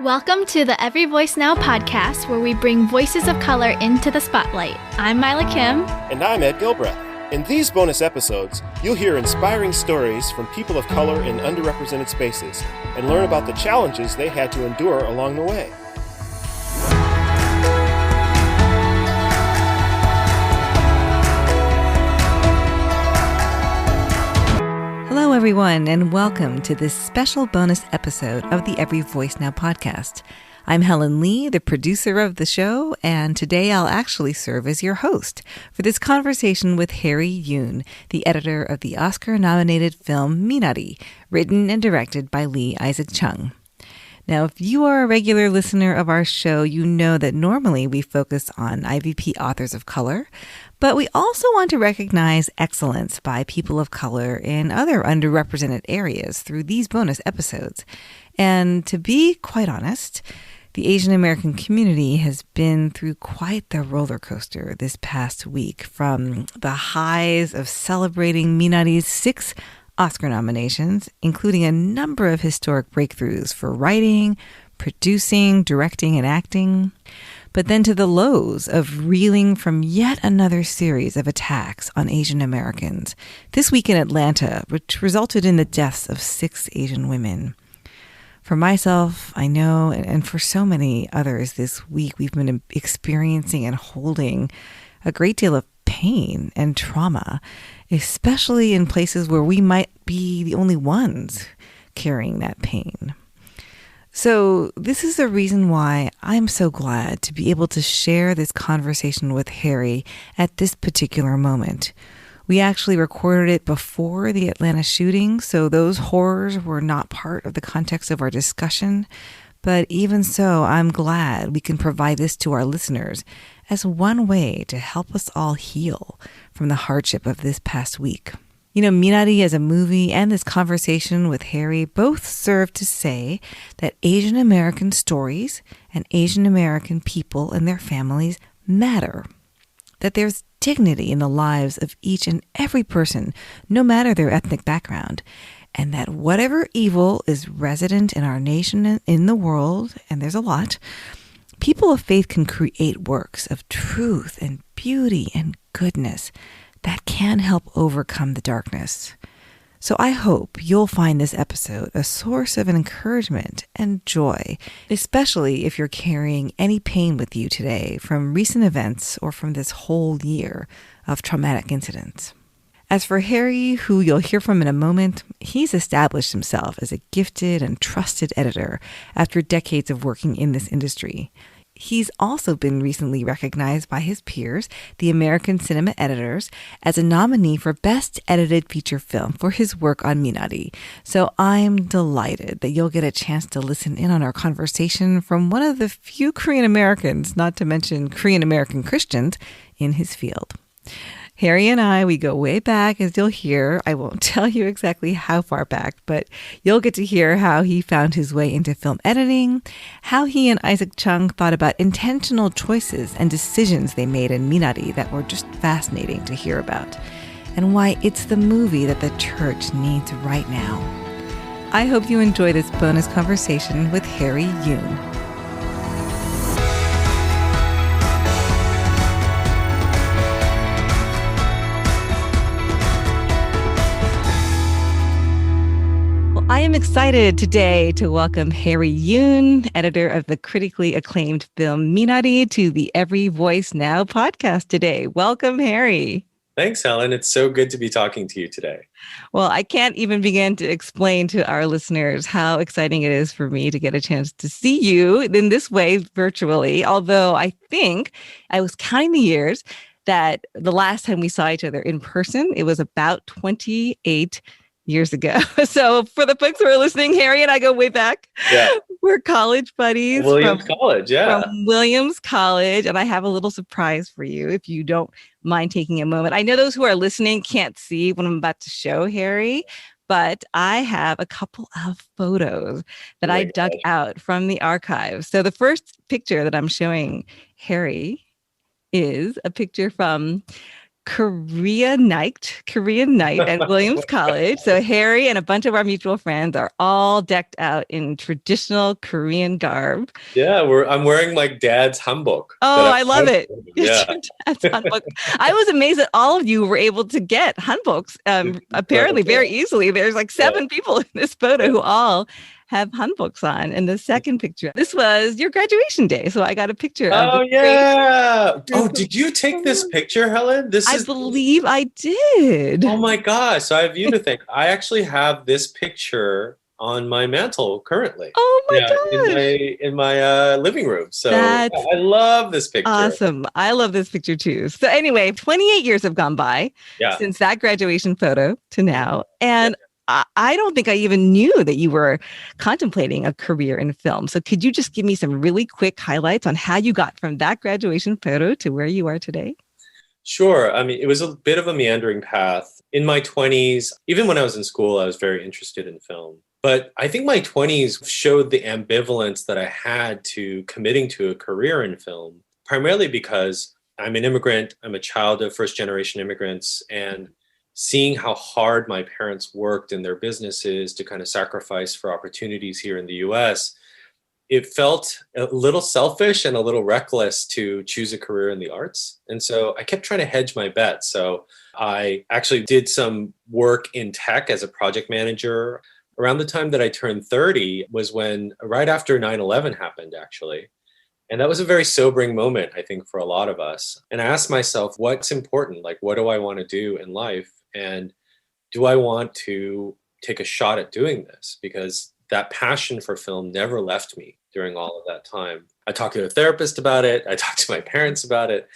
Welcome to the Every Voice Now podcast, where we bring voices of color into the spotlight. I'm Mila Kim. And I'm Ed Gilbreth. In these bonus episodes, you'll hear inspiring stories from people of color in underrepresented spaces and learn about the challenges they had to endure along the way. Hello, everyone, and welcome to this special bonus episode of the Every Voice Now podcast. I'm Helen Lee, the producer of the show, and today I'll actually serve as your host for this conversation with Harry Yoon, the editor of the Oscar-nominated film Minari, written and directed by Lee Isaac Chung. Now, if you are a regular listener of our show, you know that normally we focus on IVP authors of color, but we also want to recognize excellence by people of color in other underrepresented areas through these bonus episodes. And to be quite honest, the Asian American community has been through quite the roller coaster this past week, from the highs of celebrating Minari's 6 Oscar nominations, including a number of historic breakthroughs for writing, producing, directing, and acting, but then to the lows of reeling from yet another series of attacks on Asian Americans, this week in Atlanta, which resulted in the deaths of 6 Asian women. For myself, I know, and for so many others this week, we've been experiencing and holding a great deal of pain and trauma, especially in places where we might be the only ones carrying that pain. So this is the reason why I'm so glad to be able to share this conversation with Harry at this particular moment. We actually recorded it before the Atlanta shooting, so those horrors were not part of the context of our discussion. But even so, I'm glad we can provide this to our listeners as one way to help us all heal from the hardship of this past week. You know, Minari as a movie and this conversation with Harry both serve to say that Asian American stories and Asian American people and their families matter. That there's dignity in the lives of each and every person, no matter their ethnic background. And that whatever evil is resident in our nation and in the world, and there's a lot, people of faith can create works of truth and beauty and goodness that can help overcome the darkness. So I hope you'll find this episode a source of encouragement and joy, especially if you're carrying any pain with you today from recent events or from this whole year of traumatic incidents. As for Harry, who you'll hear from in a moment, he's established himself as a gifted and trusted editor after decades of working in this industry. He's also been recently recognized by his peers, the American Cinema Editors, as a nominee for Best Edited Feature Film for his work on Minari. So I'm delighted that you'll get a chance to listen in on our conversation from one of the few Korean Americans, not to mention Korean American Christians, in his field. Harry and I, we go way back, as you'll hear. I won't tell you exactly how far back, but you'll get to hear how he found his way into film editing, how he and Isaac Chung thought about intentional choices and decisions they made in Minari that were just fascinating to hear about, and why it's the movie that the church needs right now. I hope you enjoy this bonus conversation with Harry Yoon. I am excited today to welcome Harry Yoon, editor of the critically acclaimed film Minari, to the Every Voice Now podcast today. Welcome, Harry. Thanks, Helen. It's so good to be talking to you today. Well, I can't even begin to explain to our listeners how exciting it is for me to get a chance to see you in this way virtually, although I think I was counting the years that the last time we saw each other in person, it was about 28 years ago. So for the folks who are listening, Harry and I go way back. Yeah. We're college buddies. Williams College, yeah. From Williams College. And I have a little surprise for you if you don't mind taking a moment. I know those who are listening can't see what I'm about to show, Harry, but I have a couple of photos that I dug out from the archives. So the first picture that I'm showing Harry is a picture from Korean night at Williams College. So Harry and a bunch of our mutual friends are all decked out in traditional Korean garb. Yeah, I'm wearing my dad's hanbok. Oh, I love it. Yeah. That's hanbok. I was amazed that all of you were able to get hanboks apparently very easily. There's like 7 people in this photo who all have hanboks on. And the second picture, this was your graduation day. So I got a picture of Oh, yeah. Oh, did you take this picture, Helen? I believe I did. Oh my gosh. So I have you to thank. I actually have this picture on my mantle currently. Oh my gosh. In my living room. So I love this picture. Awesome. I love this picture too. So anyway, 28 years have gone by since that graduation photo to now. And I don't think I even knew that you were contemplating a career in film. So could you just give me some really quick highlights on how you got from that graduation photo to where you are today? Sure. I mean, it was a bit of a meandering path. In my 20s, even when I was in school, I was very interested in film. But I think my 20s showed the ambivalence that I had to committing to a career in film, primarily because I'm an immigrant. I'm a child of first-generation immigrants, and seeing how hard my parents worked in their businesses to kind of sacrifice for opportunities here in the US, it felt a little selfish and a little reckless to choose a career in the arts. And so I kept trying to hedge my bets. So I actually did some work in tech as a project manager. Around the time that I turned 30 was when, right after 9/11 happened, actually. And that was a very sobering moment, I think, for a lot of us. And I asked myself, what's important? Like, what do I want to do in life? And do I want to take a shot at doing this? Because that passion for film never left me during all of that time. I talked to a therapist about it. I talked to my parents about it.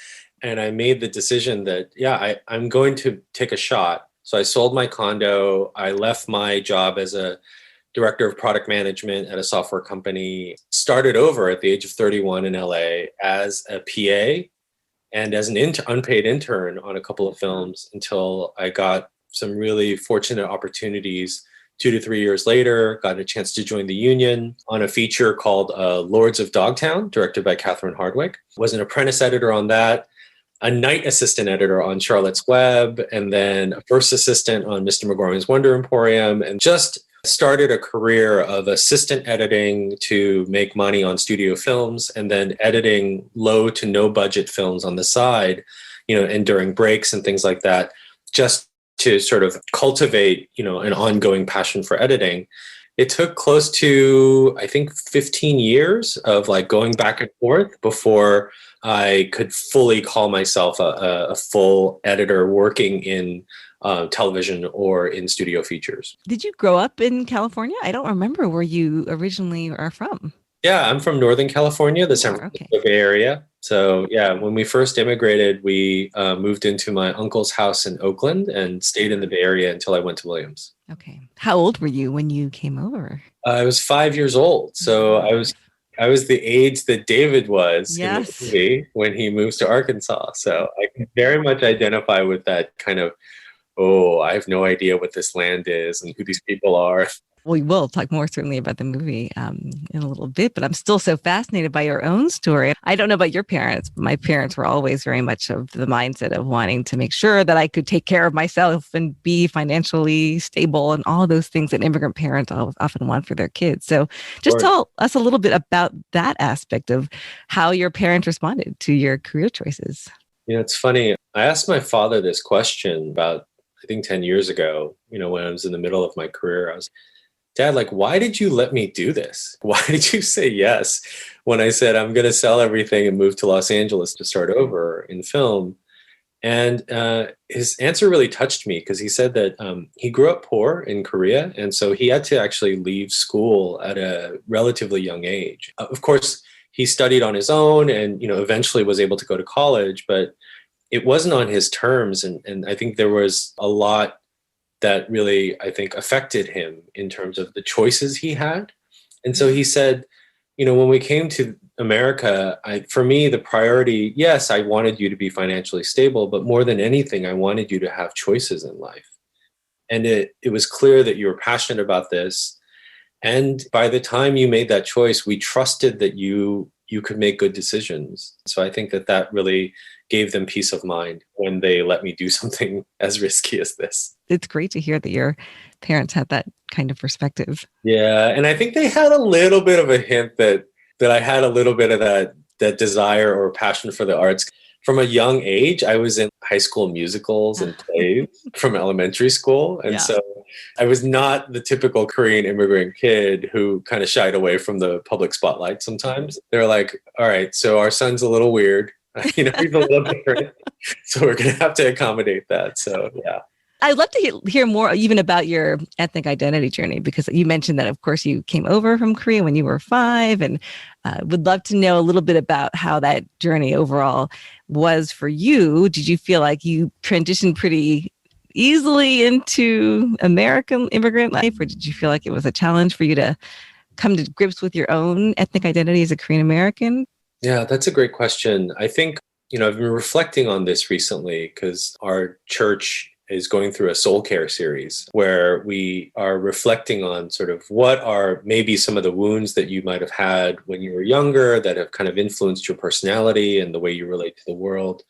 And I made the decision that, I'm going to take a shot. So I sold my condo. I left my job as a director of product management at a software company, started over at the age of 31 in LA as a PA and as an unpaid intern on a couple of films until I got some really fortunate opportunities 2 to 3 years later, got a chance to join the union on a feature called Lords of Dogtown, directed by Catherine Hardwicke. Was an apprentice editor on that, a night assistant editor on Charlotte's Web, and then a first assistant on Mr. McGorming's Wonder Emporium, and just started a career of assistant editing to make money on studio films, and then editing low to no budget films on the side, and during breaks and things like that, just to sort of cultivate, an ongoing passion for editing. It took close to, I think, 15 years of like going back and forth before I could fully call myself a full editor working in television or in studio features. Did you grow up in California? I don't remember where you originally are from. Yeah, I'm from Northern California, the San Francisco Bay Area. So when we first immigrated, we moved into my uncle's house in Oakland and stayed in the Bay Area until I went to Williams. Okay. How old were you when you came over? I was 5 years old. So I was the age that David was in the movie when he moves to Arkansas. So I can very much identify with that kind of, I have no idea what this land is and who these people are. We will talk more certainly about the movie in a little bit, but I'm still so fascinated by your own story. I don't know about your parents, but my parents were always very much of the mindset of wanting to make sure that I could take care of myself and be financially stable and all of those things that immigrant parents often want for their kids. So just tell us a little bit about that aspect of how your parents responded to your career choices. It's funny. I asked my father this question about, I think 10 years ago, when I was in the middle of my career. I was, Dad, why did you let me do this? Why did you say yes when I said I'm going to sell everything and move to Los Angeles to start over in film? And his answer really touched me because he said that he grew up poor in Korea. And so he had to actually leave school at a relatively young age. Of course, he studied on his own and, eventually was able to go to college, but it wasn't on his terms. And I think there was a lot that really, I think, affected him in terms of the choices he had. And so he said, when we came to America, for me, the priority, yes, I wanted you to be financially stable, but more than anything, I wanted you to have choices in life. And it was clear that you were passionate about this. And by the time you made that choice, we trusted that you could make good decisions. So I think that really gave them peace of mind when they let me do something as risky as this. It's great to hear that your parents had that kind of perspective. Yeah, and I think they had a little bit of a hint that I had a little bit of that desire or passion for the arts. From a young age, I was in high school musicals and plays from elementary school. And so I was not the typical Korean immigrant kid who kind of shied away from the public spotlight sometimes. They're like, all right, so our son's a little weird. He's a little different. So we're going to have to accommodate that. So, yeah. I'd love to hear more even about your ethnic identity journey, because you mentioned that, of course, you came over from Korea when you were 5, and would love to know a little bit about how that journey overall was for you. Did you feel like you transitioned pretty easily into American immigrant life, or did you feel like it was a challenge for you to come to grips with your own ethnic identity as a Korean American? Yeah, that's a great question. I think, I've been reflecting on this recently because our church is going through a soul care series where we are reflecting on sort of what are maybe some of the wounds that you might have had when you were younger that have kind of influenced your personality and the way you relate to the world.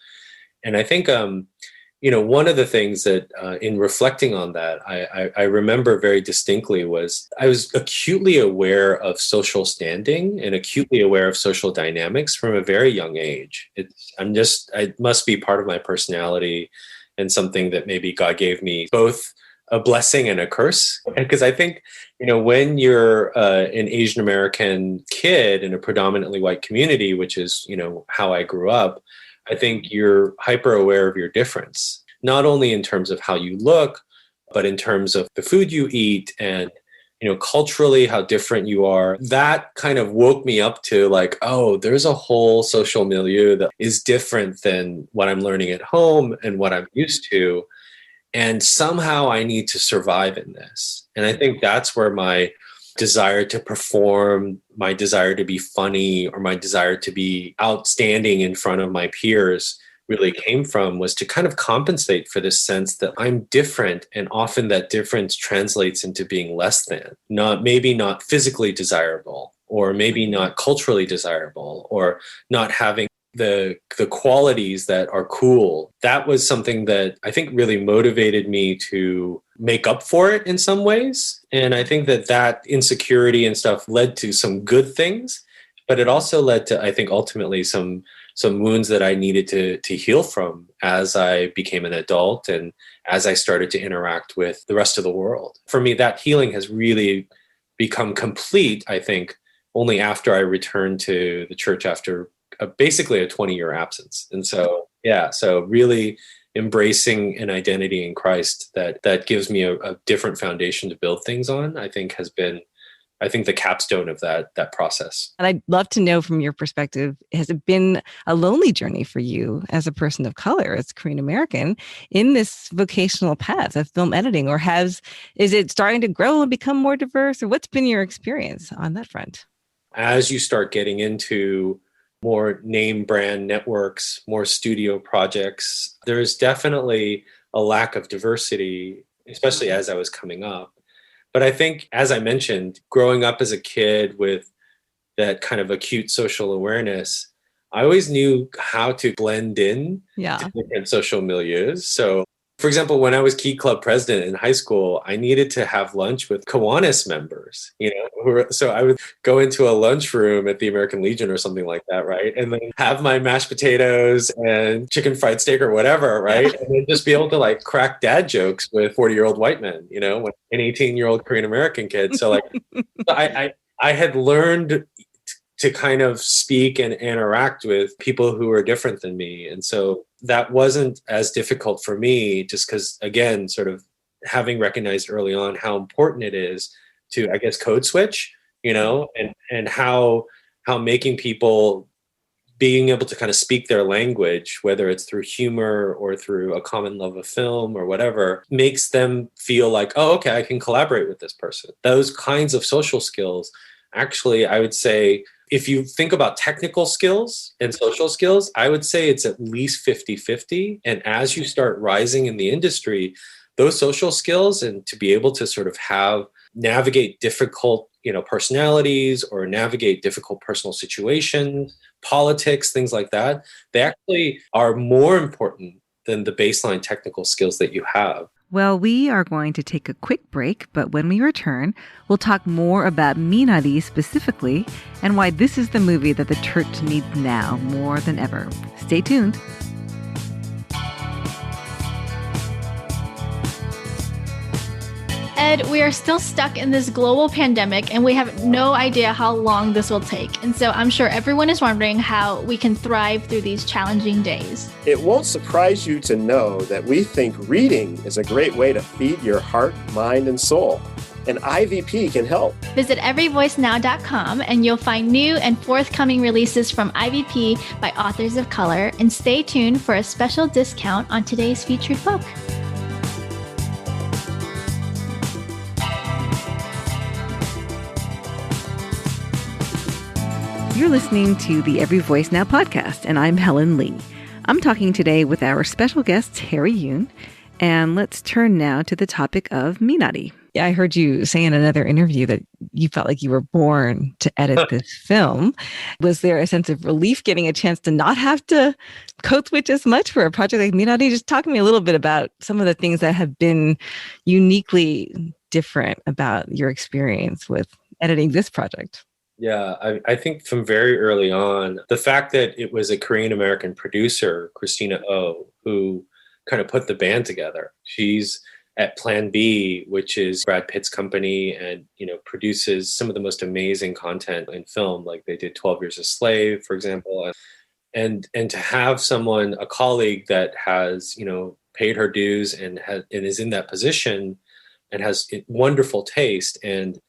And I think, one of the things that in reflecting on that, I remember very distinctly was I was acutely aware of social standing and acutely aware of social dynamics from a very young age. It must be part of my personality and something that maybe God gave me both a blessing and a curse. Because I think, when you're an Asian American kid in a predominantly white community, which is, how I grew up, I think you're hyper aware of your difference, not only in terms of how you look, but in terms of the food you eat and, culturally how different you are. That kind of woke me up to like, oh, there's a whole social milieu that is different than what I'm learning at home and what I'm used to. And somehow I need to survive in this. And I think that's where my desire to perform, my desire to be funny, or my desire to be outstanding in front of my peers really came from, was to kind of compensate for this sense that I'm different. And often that difference translates into being less than, maybe not physically desirable, or maybe not culturally desirable, or not having the qualities that are cool. That was something that I think really motivated me to make up for it in some ways. And I think that insecurity and stuff led to some good things, but it also led to, I think, ultimately some wounds that I needed to heal from as I became an adult and as I started to interact with the rest of the world. For me, that healing has really become complete, I think, only after I returned to the church after basically a 20-year absence. And so, so really embracing an identity in Christ that gives me a different foundation to build things on, I think has been, the capstone of that process. And I'd love to know from your perspective, has it been a lonely journey for you as a person of color, as Korean American, in this vocational path of film editing, or is it starting to grow and become more diverse, or what's been your experience on that front? As you start getting into more name brand networks, more studio projects, there's definitely a lack of diversity, especially as I was coming up. But I think, as I mentioned, growing up as a kid with that kind of acute social awareness, I always knew how to blend in to different social milieus. So, for example, when I was Key Club president in high school, I needed to have lunch with Kiwanis members, so I would go into a lunchroom at the American Legion or something like that, right? And then have my mashed potatoes and chicken fried steak or whatever, right? And then just be able to like crack dad jokes with 40-year-old white men, when an 18-year-old Korean American kid. So like, I had learned to kind of speak and interact with people who are different than me. And so that wasn't as difficult for me, just because, again, sort of having recognized early on how important it is to, I guess, code switch, and how making people being able to kind of speak their language, whether it's through humor or through a common love of film or whatever, makes them feel like, oh, okay, I can collaborate with this person. Those kinds of social skills, actually, I would say, if you think about technical skills and social skills, I would say it's at least 50-50. And as you start rising in the industry, those social skills and to be able to sort of navigate difficult, personalities or navigate difficult personal situations politics, things like that, they actually are more important than the baseline technical skills that you have. Well, we are going to take a quick break, but when we return, we'll talk more about Minari specifically and why this is the movie that the church needs now more than ever. Stay tuned. Ed, we are still stuck in this global pandemic and we have no idea how long this will take. And so I'm sure everyone is wondering how we can thrive through these challenging days. It won't surprise you to know that we think reading is a great way to feed your heart, mind, and soul. And IVP can help. Visit everyvoicenow.com and you'll find new and forthcoming releases from IVP by authors of color. And stay tuned for a special discount on today's featured book. You're listening to the Every Voice Now podcast, and I'm Helen Lee. I'm talking today with our special guest, Harry Yoon, and let's turn now to the topic of Minari. I heard you say in another interview that you felt like you were born to edit this film. Was there a sense of relief getting a chance to not have to code switch as much for a project like Minari? Just talk to me a little bit about some of the things that have been uniquely different about your experience with editing this project. Yeah, I think from very early on, the fact that it was a Korean-American producer, Christina Oh, who kind of put the band together. She's at Plan B, which is Brad Pitt's company, and produces some of the most amazing content in film. Like they did 12 Years a Slave, for example. And to have someone, a colleague that has, paid her dues and is in that position and has wonderful taste. And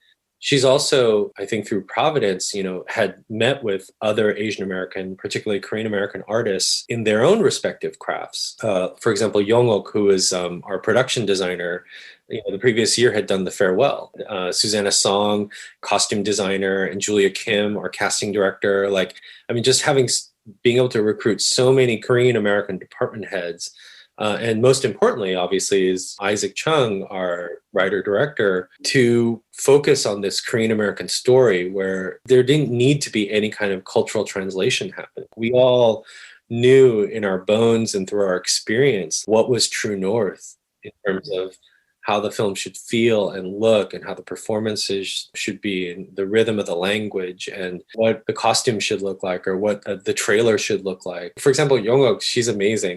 she's also, I think through Providence, had met with other Asian American, particularly Korean American artists in their own respective crafts. For example, Young-ok, who is our production designer, the previous year had done The Farewell. Susanna Song, costume designer, and Julia Kim, our casting director. Just being able to recruit so many Korean American department heads. And most importantly, obviously, is Isaac Chung, our writer-director, to focus on this Korean-American story where there didn't need to be any kind of cultural translation happen. We all knew in our bones and through our experience what was true north in terms of how the film should feel and look and how the performances should be and the rhythm of the language and what the costume should look like or what the trailer should look like. For example, Young-ok, she's amazing.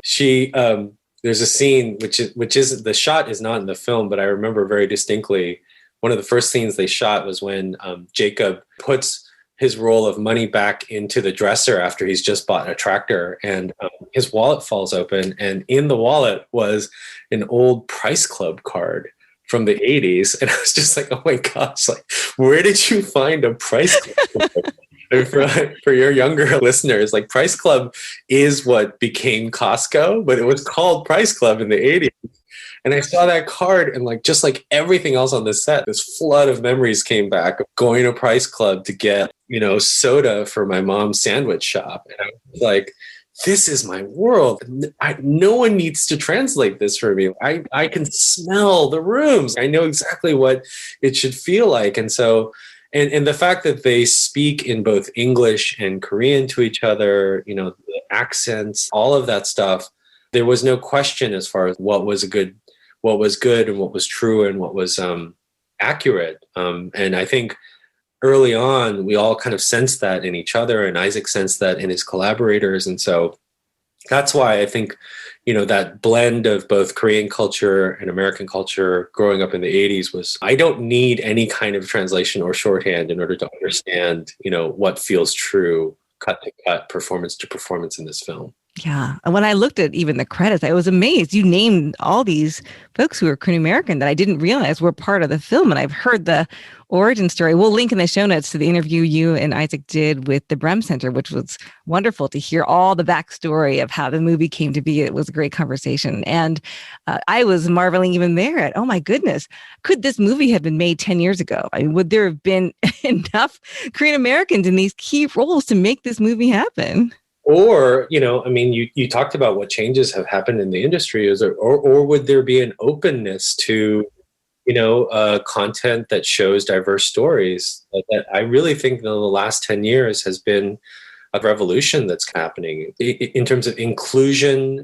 There's a scene which is the shot is not in the film, but I remember very distinctly one of the first scenes they shot was when Jacob puts his roll of money back into the dresser after he's just bought a tractor, and his wallet falls open, and in the wallet was an old Price Club card from the 80s, and I was just like, oh my gosh, where did you find a Price Club card? For your younger listeners, Price Club is what became Costco, but it was called Price Club in the 80s. And I saw that card and just like everything else on the set, this flood of memories came back of going to Price Club to get, soda for my mom's sandwich shop. And I was like, this is my world. No one needs to translate this for me. I can smell the rooms. I know exactly what it should feel like. And so And the fact that they speak in both English and Korean to each other, the accents, all of that stuff, there was no question as far as what was good and what was true and what was accurate. And I think early on, we all kind of sensed that in each other, and Isaac sensed that in his collaborators. And so that's why I think, that blend of both Korean culture and American culture growing up in the 80s was, I don't need any kind of translation or shorthand in order to understand, what feels true, cut to cut, performance to performance in this film. Yeah. And when I looked at even the credits, I was amazed. You named all these folks who are Korean American that I didn't realize were part of the film. And I've heard the origin story. We'll link in the show notes to the interview you and Isaac did with the Brehm Center, which was wonderful to hear all the backstory of how the movie came to be. It was a great conversation. And I was marveling even there at, oh my goodness, could this movie have been made 10 years ago? I mean, would there have been enough Korean Americans in these key roles to make this movie happen? Or, you talked about what changes have happened in the industry, or would there be an openness to, content that shows diverse stories? That I really think in the last 10 years has been a revolution that's happening in terms of inclusion,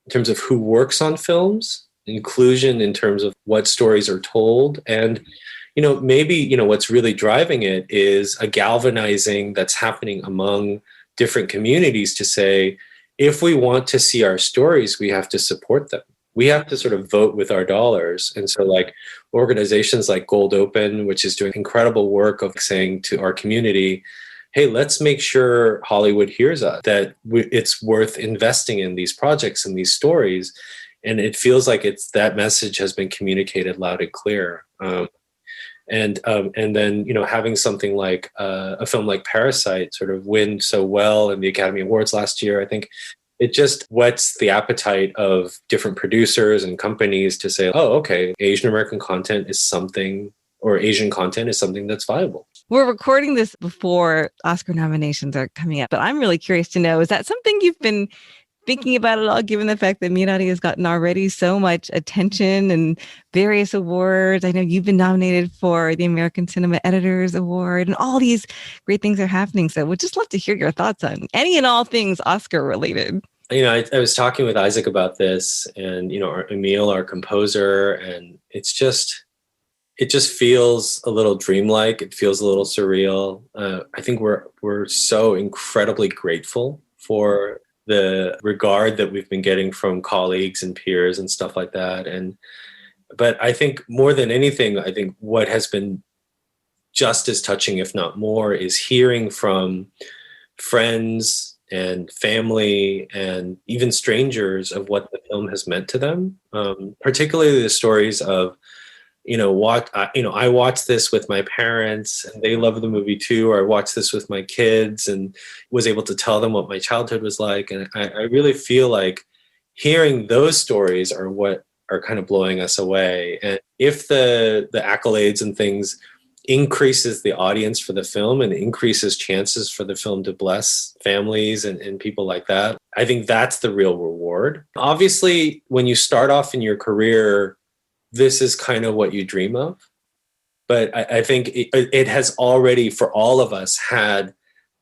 in terms of who works on films, inclusion in terms of what stories are told. And, maybe, what's really driving it is a galvanizing that's happening among different communities to say, if we want to see our stories, we have to support them. We have to sort of vote with our dollars. And so like organizations like Gold Open, which is doing incredible work of saying to our community, hey, let's make sure Hollywood hears us, that it's worth investing in these projects and these stories. And it feels like that message has been communicated loud and clear. And then, having something like a film like Parasite sort of win so well in the Academy Awards last year, I think it just whets the appetite of different producers and companies to say, oh, okay, Asian American content is something, or Asian content is something that's viable. We're recording this before Oscar nominations are coming up, but I'm really curious to know, is that something you've been thinking about at all, given the fact that Minari has gotten already so much attention and various awards? I know you've been nominated for the American Cinema Editors Award, and all these great things are happening. So we'd just love to hear your thoughts on any and all things Oscar related. I was talking with Isaac about this, and, Emil, our composer, and it just feels a little dreamlike. It feels a little surreal. I think we're so incredibly grateful for the regard that we've been getting from colleagues and peers and stuff like that. But I think more than anything, I think what has been just as touching, if not more, is hearing from friends and family and even strangers of what the film has meant to them, particularly the stories of, I watched this with my parents and they love the movie too, or I watched this with my kids and was able to tell them what my childhood was like. And I really feel like hearing those stories are what are kind of blowing us away. And if the accolades and things increases the audience for the film and increases chances for the film to bless families and people like that, I think that's the real reward. Obviously, when you start off in your career, this is kind of what you dream of. But I think it has already, for all of us, had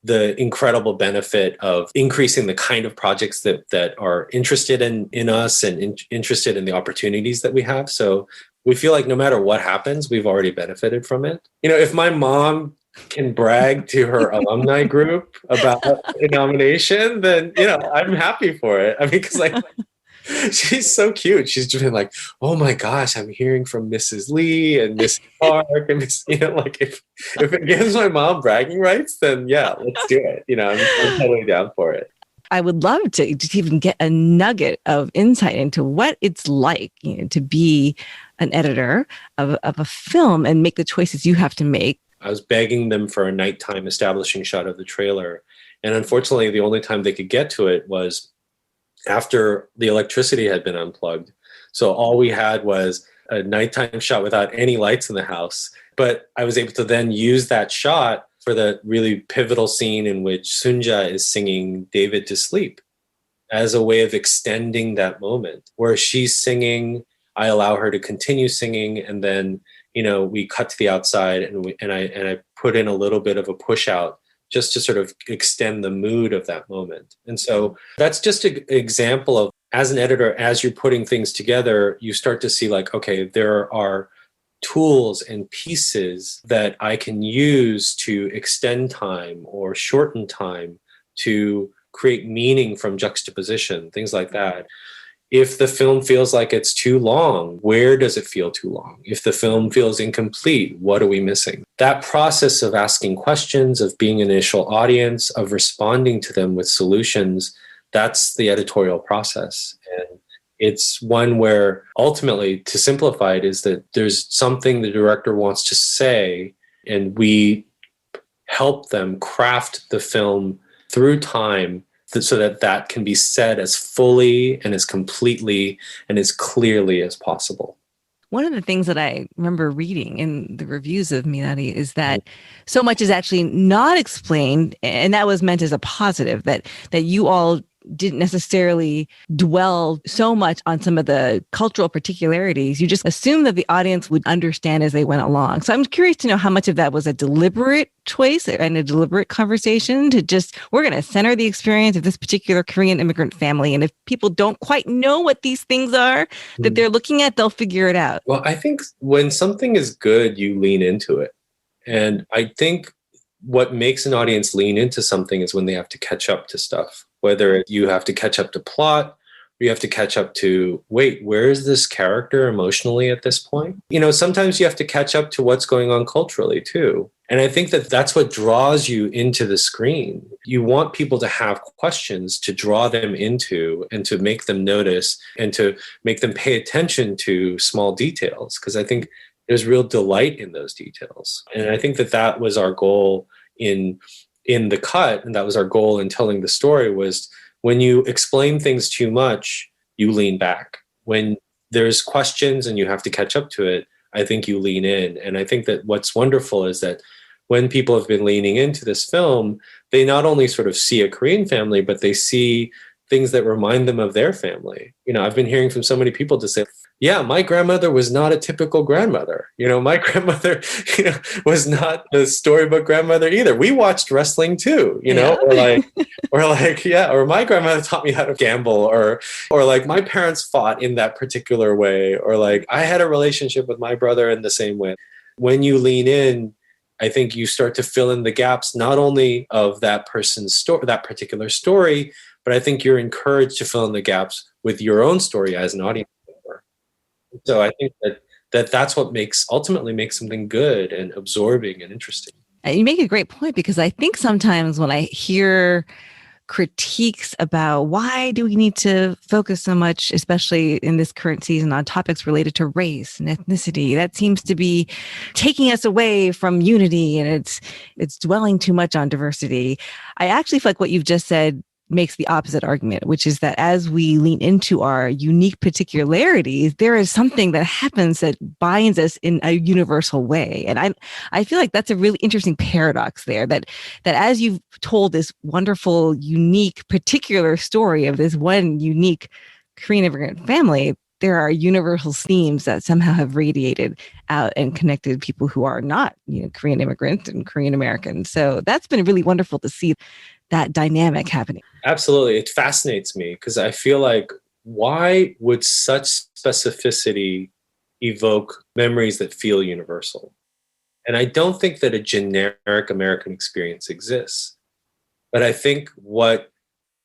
the incredible benefit of increasing the kind of projects that are interested in us and interested in the opportunities that we have. So we feel like no matter what happens, we've already benefited from it. If my mom can brag to her alumni group about a nomination, then, I'm happy for it. I mean, because she's so cute. She's just been like, oh my gosh, I'm hearing from Mrs. Lee and Miss Park and if it gives my mom bragging rights, then yeah, let's do it. I'm totally down for it. I would love to even get a nugget of insight into what it's like, to be an editor of a film and make the choices you have to make. I was begging them for a nighttime establishing shot of the trailer. And unfortunately, the only time they could get to it was after the electricity had been unplugged. So all we had was a nighttime shot without any lights in the house. But I was able to then use that shot for the really pivotal scene in which Sunja is singing David to sleep as a way of extending that moment where she's singing. I allow her to continue singing. And then, we cut to the outside and I put in a little bit of a push out just to sort of extend the mood of that moment. And so that's just an example of, as an editor, as you're putting things together, you start to see like, okay, there are tools and pieces that I can use to extend time or shorten time to create meaning from juxtaposition, things like that. If the film feels like it's too long, where does it feel too long? If the film feels incomplete, what are we missing? That process of asking questions, of being an initial audience, of responding to them with solutions, that's the editorial process. And it's one where ultimately, to simplify it, is that there's something the director wants to say, and we help them craft the film through time so that can be said as fully and as completely and as clearly as possible. One of the things that I remember reading in the reviews of Minari is that so much is actually not explained, and that was meant as a positive, that you all didn't necessarily dwell so much on some of the cultural particularities. You just assumed that the audience would understand as they went along. So I'm curious to know how much of that was a deliberate choice and a deliberate conversation to just, we're going to center the experience of this particular Korean immigrant family. And if people don't quite know what these things are that they're looking at, they'll figure it out. Well, I think when something is good, you lean into it. And I think what makes an audience lean into something is when they have to catch up to stuff, whether you have to catch up to plot, or you have to catch up to, wait, where is this character emotionally at this point? You know, sometimes you have to catch up to what's going on culturally too. And I think that that's what draws you into the screen. You want people to have questions to draw them into and to make them notice and to make them pay attention to small details. Because I think there's real delight in those details. And I think that that was our goal in the cut, and that was our goal in telling the story, was when you explain things too much, you lean back. When there's questions and you have to catch up to it, I think you lean in. And I think that what's wonderful is that when people have been leaning into this film, they not only sort of see a Korean family, but they see things that remind them of their family. You know, I've been hearing from so many people to say, yeah, my grandmother was not a typical grandmother. You know, my grandmother, was not the storybook grandmother either. We watched wrestling too, know, or my grandmother taught me how to gamble, or like my parents fought in that particular way, or like I had a relationship with my brother in the same way. When you lean in, I think you start to fill in the gaps, not only of that person's story, that particular story, but I think you're encouraged to fill in the gaps with your own story as an audience member. So I think that's what ultimately makes something good and absorbing and interesting. And you make a great point, because I think sometimes when I hear critiques about why do we need to focus so much, especially in this current season, on topics related to race and ethnicity, that seems to be taking us away from unity, and it's dwelling too much on diversity. I actually feel like what you've just said makes the opposite argument, which is that as we lean into our unique particularities, there is something that happens that binds us in a universal way. And I feel like that's a really interesting paradox there, that as you've told this wonderful, unique, particular story of this one unique Korean immigrant family, there are universal themes that somehow have radiated out and connected people who are not, Korean immigrant and Korean American. So that's been really wonderful to see that dynamic happening. Absolutely. It fascinates me because I feel like, why would such specificity evoke memories that feel universal? And I don't think that a generic American experience exists. But I think what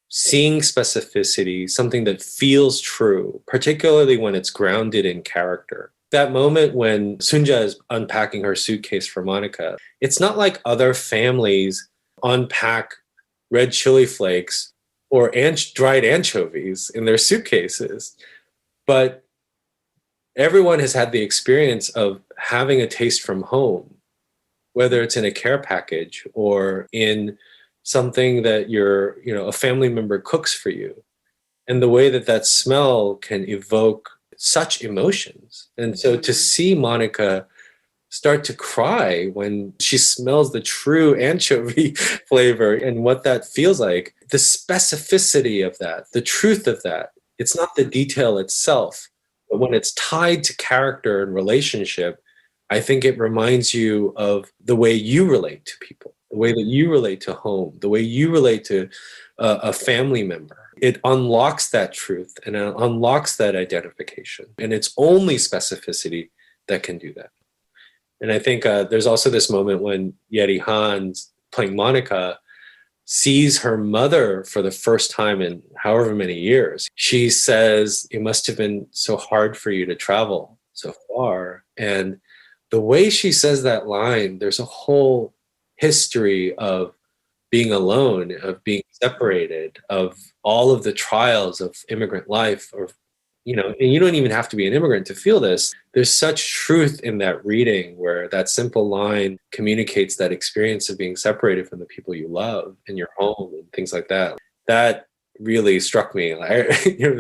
seeing specificity, something that feels true, particularly when it's grounded in character. That moment when Sunja is unpacking her suitcase for Monica, it's not like other families unpack red chili flakes or dried anchovies in their suitcases. But everyone has had the experience of having a taste from home, whether it's in a care package or in something that a family member cooks for you. And the way that smell can evoke such emotions. And so to see Monica start to cry when she smells the true anchovy flavor and what that feels like, the specificity of that, the truth of that, it's not the detail itself, but when it's tied to character and relationship, I think it reminds you of the way you relate to people, the way that you relate to home, the way you relate to a family member. It unlocks that truth and it unlocks that identification. And it's only specificity that can do that. And I think there's also this moment when Yeri Han, playing Monica, sees her mother for the first time in however many years. She says, "It must have been so hard for you to travel so far." And the way she says that line, there's a whole history of being alone, of being separated, of all of the trials of immigrant life, and you don't even have to be an immigrant to feel this. There's such truth in that reading where that simple line communicates that experience of being separated from the people you love in your home and things like that. That really struck me.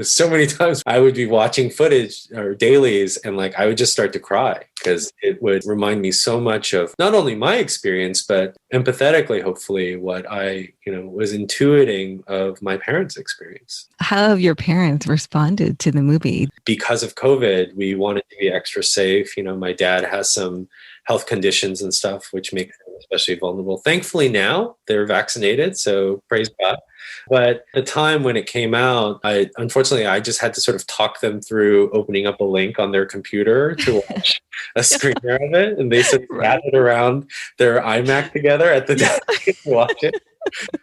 So many times I would be watching footage or dailies and I would just start to cry because it would remind me so much of not only my experience, but empathetically, hopefully, what I, was intuiting of my parents' experience. How have your parents responded to the movie? Because of COVID, we wanted to be extra safe. My dad has some health conditions and stuff, which make them especially vulnerable. Thankfully now they're vaccinated, so praise God. But at the time when it came out, unfortunately, I just had to sort of talk them through opening up a link on their computer to watch a screener of it. And they sort of gathered around their iMac together at the desk to watch it.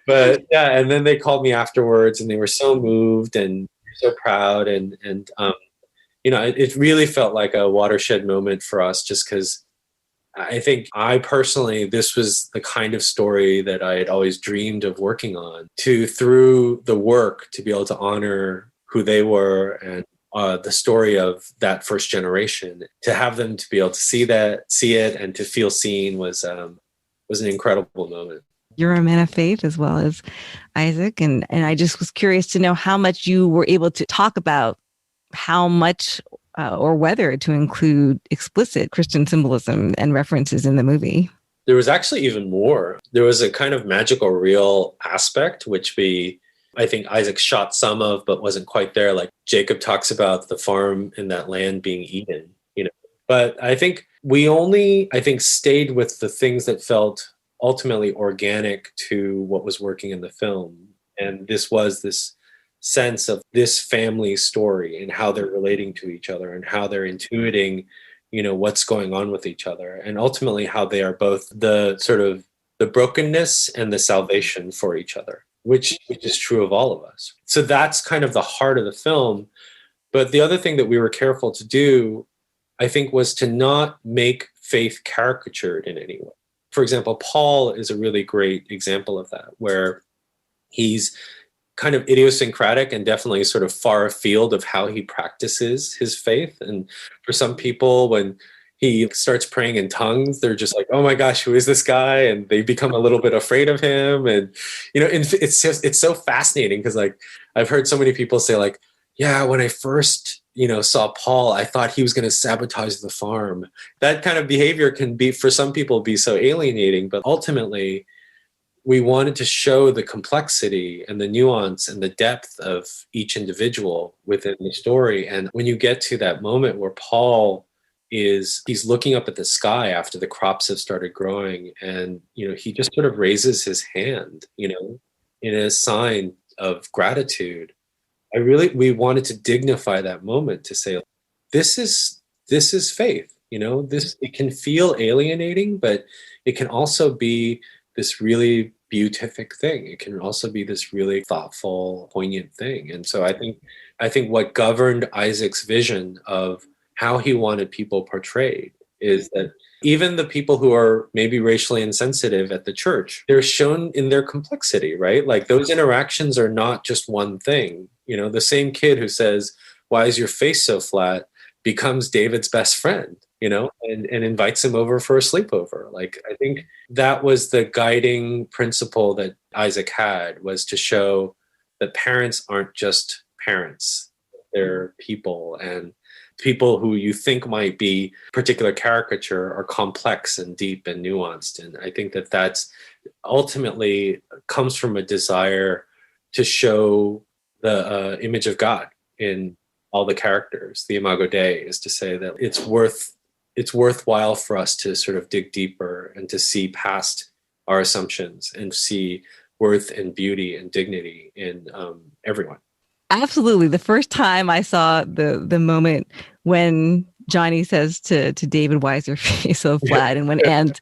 But yeah, and then they called me afterwards and they were so moved and so proud. And it really felt like a watershed moment for us, just because I think I personally, this was the kind of story that I had always dreamed of working on, through the work, to be able to honor who they were and the story of that first generation. To have them to be able to see it and to feel seen was an incredible moment. You're a man of faith as well as Isaac. And I just was curious to know how much you were able to talk about how much or whether to include explicit Christian symbolism and references in the movie. There was actually even more. There was a kind of magical real aspect, which I think Isaac shot some of, but wasn't quite there. Like Jacob talks about the farm and that land being Eden, But I think we only, stayed with the things that felt ultimately organic to what was working in the film. And this was this sense of this family story and how they're relating to each other and how they're intuiting, what's going on with each other, and ultimately how they are both the sort of the brokenness and the salvation for each other, which is true of all of us. So that's kind of the heart of the film. But the other thing that we were careful to do, I think, was to not make faith caricatured in any way. For example, Paul is a really great example of that, where he's kind of idiosyncratic and definitely sort of far afield of how he practices his faith. And for some people, when he starts praying in tongues, they're just like, oh my gosh, who is this guy? And they become a little bit afraid of him. And, it's so fascinating because I've heard so many people say yeah, when I first, saw Paul, I thought he was going to sabotage the farm. That kind of behavior can be, for some people, be so alienating, but ultimately, we wanted to show the complexity and the nuance and the depth of each individual within the story. And when you get to that moment where Paul he's looking up at the sky after the crops have started growing, and, he just sort of raises his hand, in a sign of gratitude. We wanted to dignify that moment to say, this is faith, it can feel alienating, but it can also be this really beatific thing. It can also be this really thoughtful, poignant thing. And so I think what governed Isaac's vision of how he wanted people portrayed is that even the people who are maybe racially insensitive at the church, they're shown in their complexity, right? Those interactions are not just one thing. The same kid who says, why is your face so flat, becomes David's best friend, and invites him over for a sleepover. I think that was the guiding principle that Isaac had, was to show that parents aren't just parents. They're people, and people who you think might be particular caricature are complex and deep and nuanced. And I think that that's ultimately comes from a desire to show the image of God in all the characters. The Imago Dei is to say that it's worthwhile for us to sort of dig deeper and to see past our assumptions and see worth and beauty and dignity in everyone. Absolutely. The first time I saw the moment when Johnny says to David, why is your face so flat? And when Anne's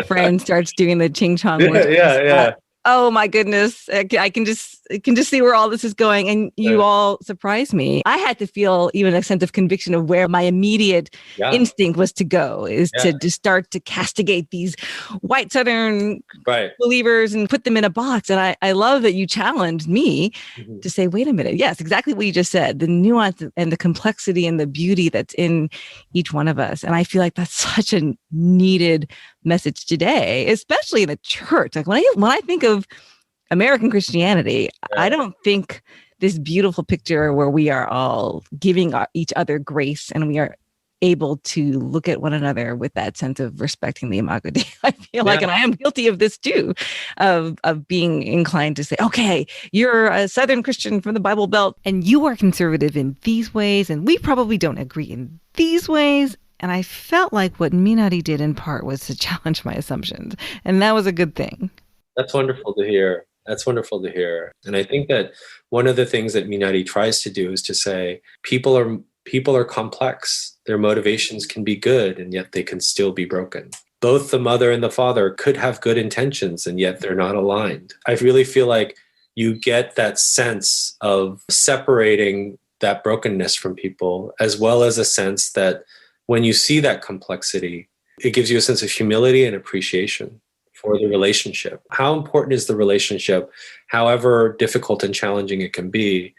friend starts doing the ching chong. Yeah. Oh my goodness. I can just see where all this is going. And you all surprised me. I had to feel even a sense of conviction of where my immediate instinct was to go, is to start to castigate these white Southern believers and put them in a box. And I love that you challenged me to say, wait a minute. Yes, exactly what you just said, the nuance and the complexity and the beauty that's in each one of us. And I feel like that's such a needed message today, especially in the church. When I think of American Christianity, I don't think this beautiful picture where we are all giving each other grace, and we are able to look at one another with that sense of respecting the Imago Dei. I feel like, and I am guilty of this too, of being inclined to say, okay, you're a Southern Christian from the Bible Belt, and you are conservative in these ways, and we probably don't agree in these ways. And I felt like what Minari did in part was to challenge my assumptions, and that was a good thing. That's wonderful to hear. That's wonderful to hear. And I think that one of the things that Minari tries to do is to say people are complex. Their motivations can be good, and yet they can still be broken. Both the mother and the father could have good intentions, and yet they're not aligned. I really feel like you get that sense of separating that brokenness from people, as well as a sense that when you see that complexity, it gives you a sense of humility and appreciation for the relationship. How important is the relationship, however difficult and challenging it can be?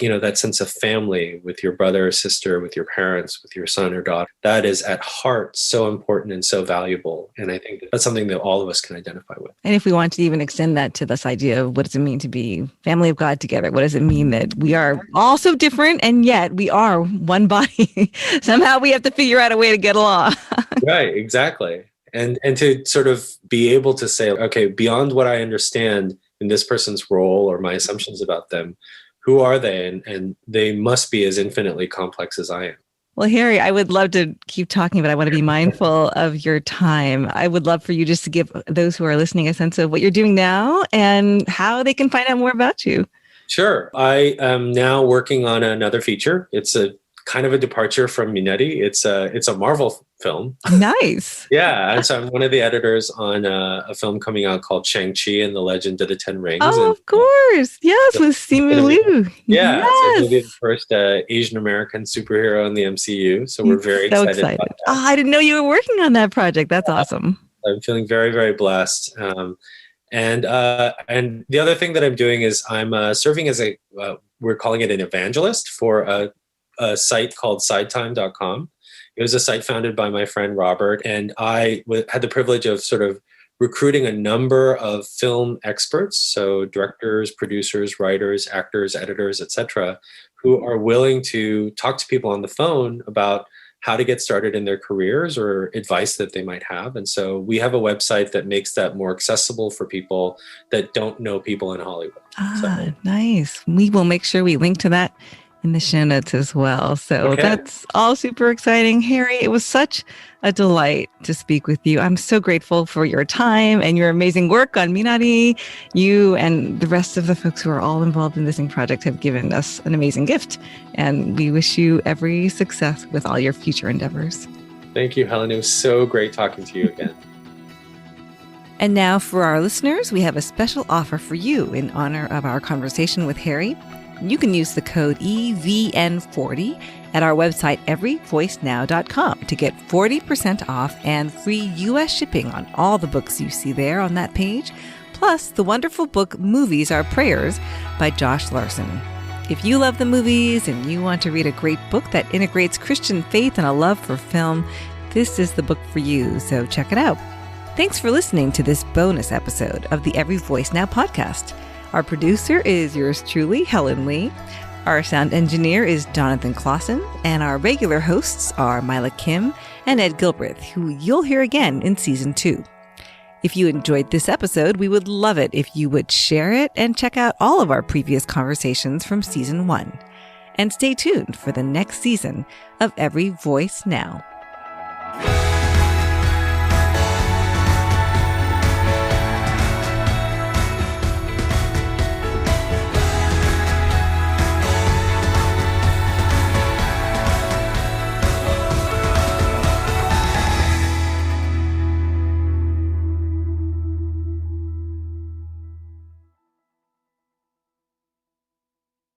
That sense of family with your brother or sister, with your parents, with your son or daughter, that is at heart so important and so valuable. And I think that's something that all of us can identify with. And if we want to even extend that to this idea of what does it mean to be family of God together? What does it mean that we are all so different and yet we are one body? Somehow we have to figure out a way to get along. Right, exactly. And to sort of be able to say, okay, beyond what I understand in this person's role or my assumptions about them, who are they? And they must be as infinitely complex as I am. Well, Harry, I would love to keep talking, but I want to be mindful of your time. I would love for you just to give those who are listening a sense of what you're doing now and how they can find out more about you. Sure. I am now working on another feature. It's a kind of a departure from Minari. It's a Marvel film. Nice. Yeah. And so I'm one of the editors on a film coming out called Shang-Chi and the Legend of the Ten Rings. Oh, of course. Yes, with Simu Liu. Yeah. Yes. So he'll be the first Asian American superhero in the MCU. So we're very excited about that. Oh, I didn't know you were working on that project. That's awesome. I'm feeling very, very blessed. And the other thing that I'm doing is I'm serving as we're calling it an evangelist for a site called sidetime.com. It was a site founded by my friend Robert, and I had the privilege of sort of recruiting a number of film experts, so directors, producers, writers, actors, editors, etc., who are willing to talk to people on the phone about how to get started in their careers or advice that they might have. And so we have a website that makes that more accessible for people that don't know people in Hollywood. Nice. We will make sure we link to that in the show notes as well. So That's all super exciting. Harry, it was such a delight to speak with you. I'm so grateful for your time and your amazing work on Minari. You and the rest of the folks who are all involved in this project have given us an amazing gift. And we wish you every success with all your future endeavors. Thank you, Helen. It was so great talking to you again. And now for our listeners, we have a special offer for you in honor of our conversation with Harry. You can use the code EVN40 at our website, everyvoicenow.com, to get 40% off and free U.S. shipping on all the books you see there on that page, plus the wonderful book Movies Are Prayers by Josh Larson. If you love the movies and you want to read a great book that integrates Christian faith and a love for film, this is the book for you, so check it out. Thanks for listening to this bonus episode of the Every Voice Now podcast. Our producer is yours truly, Helen Lee. Our sound engineer is Jonathan Clausen, and our regular hosts are Mila Kim and Ed Gilbreth, who you'll hear again in Season 2. If you enjoyed this episode, we would love it if you would share it and check out all of our previous conversations from Season 1. And stay tuned for the next season of Every Voice Now.